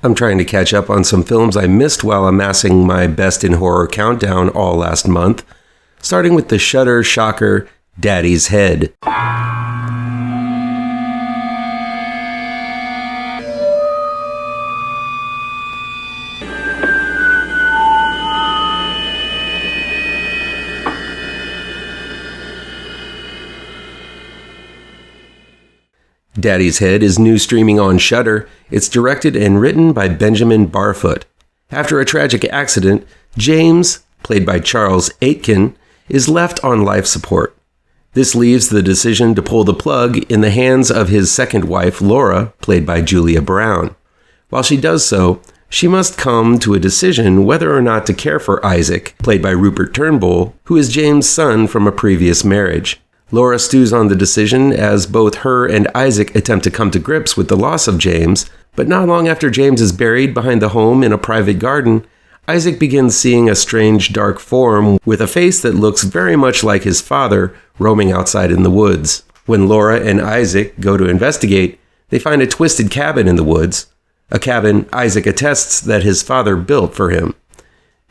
I'm trying to catch up on some films I missed while amassing my Best in Horror countdown all last month, starting with the Shudder shocker, Daddy's Head. Daddy's Head is new streaming on Shudder. It's directed and written by Benjamin Barfoot. After a tragic accident, James, played by Charles Aitken, is left on life support. This leaves the decision to pull the plug in the hands of his second wife, Laura, played by Julia Brown. While she does so, she must come to a decision whether or not to care for Isaac, played by Rupert Turnbull, who is James' son from a previous marriage. Laura stews on the decision as both her and Isaac attempt to come to grips with the loss of James, but not long after James is buried behind the home in a private garden, Isaac begins seeing a strange dark form with a face that looks very much like his father roaming outside in the woods. When Laura and Isaac go to investigate, they find a twisted cabin in the woods, a cabin Isaac attests that his father built for him.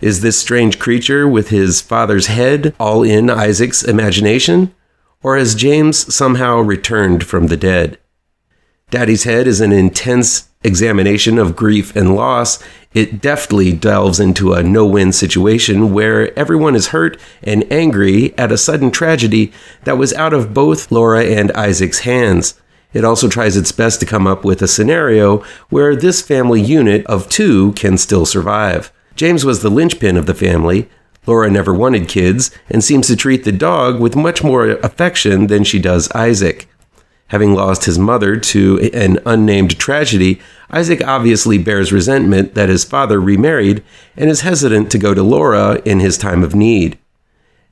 Is this strange creature with his father's head all in Isaac's imagination? Or has James somehow returned from the dead? Daddy's Head is an intense examination of grief and loss. It deftly delves into a no-win situation where everyone is hurt and angry at a sudden tragedy that was out of both Laura and Isaac's hands. It also tries its best to come up with a scenario where this family unit of two can still survive. James was the linchpin of the family. Laura never wanted kids and seems to treat the dog with much more affection than she does Isaac. Having lost his mother to an unnamed tragedy, Isaac obviously bears resentment that his father remarried and is hesitant to go to Laura in his time of need.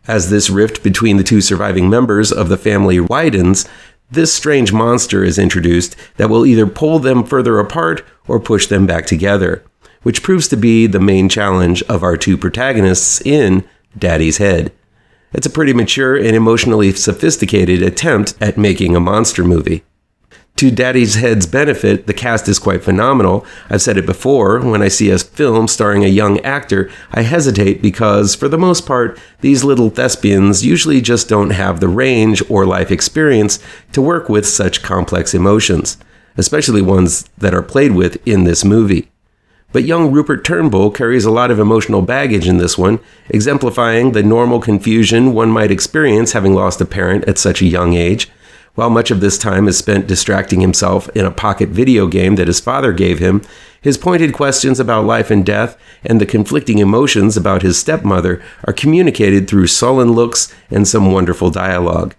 As this rift between the two surviving members of the family widens, this strange monster is introduced that will either pull them further apart or push them back together, which proves to be the main challenge of our two protagonists in Daddy's Head. It's a pretty mature and emotionally sophisticated attempt at making a monster movie. To Daddy's Head's benefit, the cast is quite phenomenal. I've said it before, when I see a film starring a young actor, I hesitate because, for the most part, these little thespians usually just don't have the range or life experience to work with such complex emotions, especially ones that are played with in this movie. But young Rupert Turnbull carries a lot of emotional baggage in this one, exemplifying the normal confusion one might experience having lost a parent at such a young age. While much of this time is spent distracting himself in a pocket video game that his father gave him, his pointed questions about life and death and the conflicting emotions about his stepmother are communicated through sullen looks and some wonderful dialogue.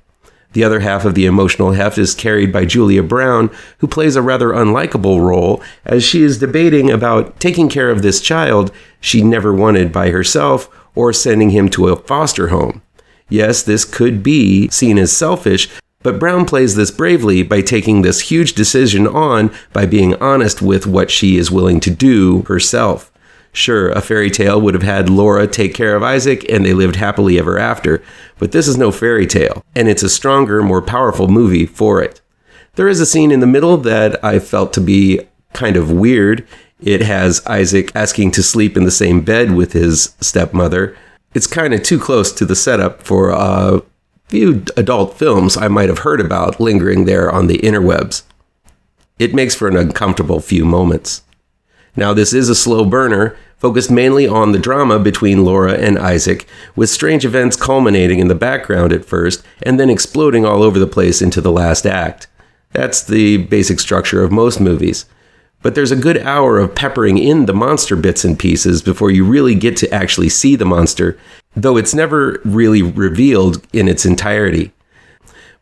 The other half of the emotional heft is carried by Julia Brown, who plays a rather unlikable role as she is debating about taking care of this child she never wanted by herself or sending him to a foster home. Yes, this could be seen as selfish, but Brown plays this bravely by taking this huge decision on by being honest with what she is willing to do herself. Sure, a fairy tale would have had Laura take care of Isaac and they lived happily ever after, but this is no fairy tale, and it's a stronger, more powerful movie for it. There is a scene in the middle that I felt to be kind of weird. It has Isaac asking to sleep in the same bed with his stepmother. It's kind of too close to the setup for a few adult films I might have heard about lingering there on the interwebs. It makes for an uncomfortable few moments. Now, this is a slow burner, focused mainly on the drama between Laura and Isaac, with strange events culminating in the background at first, and then exploding all over the place into the last act. That's the basic structure of most movies. But there's a good hour of peppering in the monster bits and pieces before you really get to actually see the monster, though it's never really revealed in its entirety.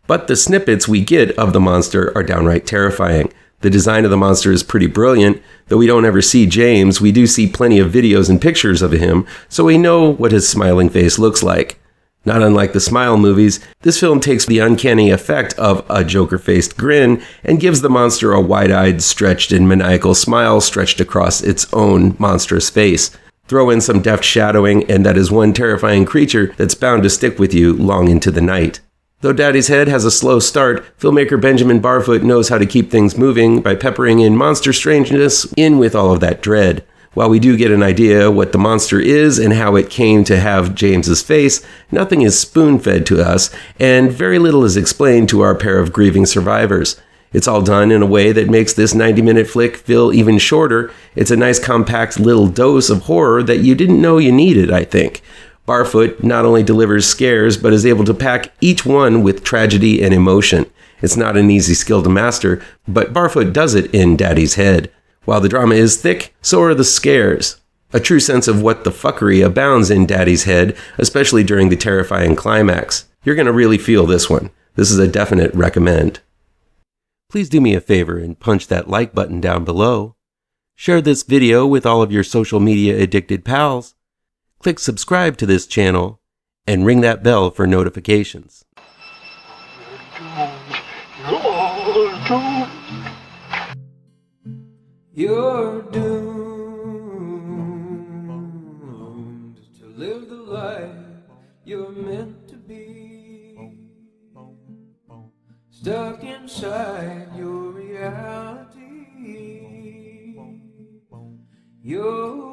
But the snippets we get of the monster are downright terrifying. The design of the monster is pretty brilliant. Though we don't ever see James, we do see plenty of videos and pictures of him, so we know what his smiling face looks like. Not unlike the Smile movies, this film takes the uncanny effect of a Joker-faced grin and gives the monster a wide-eyed, stretched and maniacal smile stretched across its own monstrous face. Throw in some deft shadowing, and that is one terrifying creature that's bound to stick with you long into the night. Though Daddy's Head has a slow start, filmmaker Benjamin Barfoot knows how to keep things moving by peppering in monster strangeness in with all of that dread. While we do get an idea what the monster is and how it came to have James's face, nothing is spoon-fed to us, and very little is explained to our pair of grieving survivors. It's all done in a way that makes this 90-minute flick feel even shorter. It's a nice compact little dose of horror that you didn't know you needed, I think. Barfoot not only delivers scares, but is able to pack each one with tragedy and emotion. It's not an easy skill to master, but Barfoot does it in Daddy's Head. While the drama is thick, so are the scares. A true sense of what the fuckery abounds in Daddy's Head, especially during the terrifying climax. You're going to really feel this one. This is a definite recommend. Please do me a favor and punch that like button down below. Share this video with all of your social media addicted pals. Click subscribe to this channel and ring that bell for notifications. You're doomed to live the life you're meant to be, stuck inside your reality. You're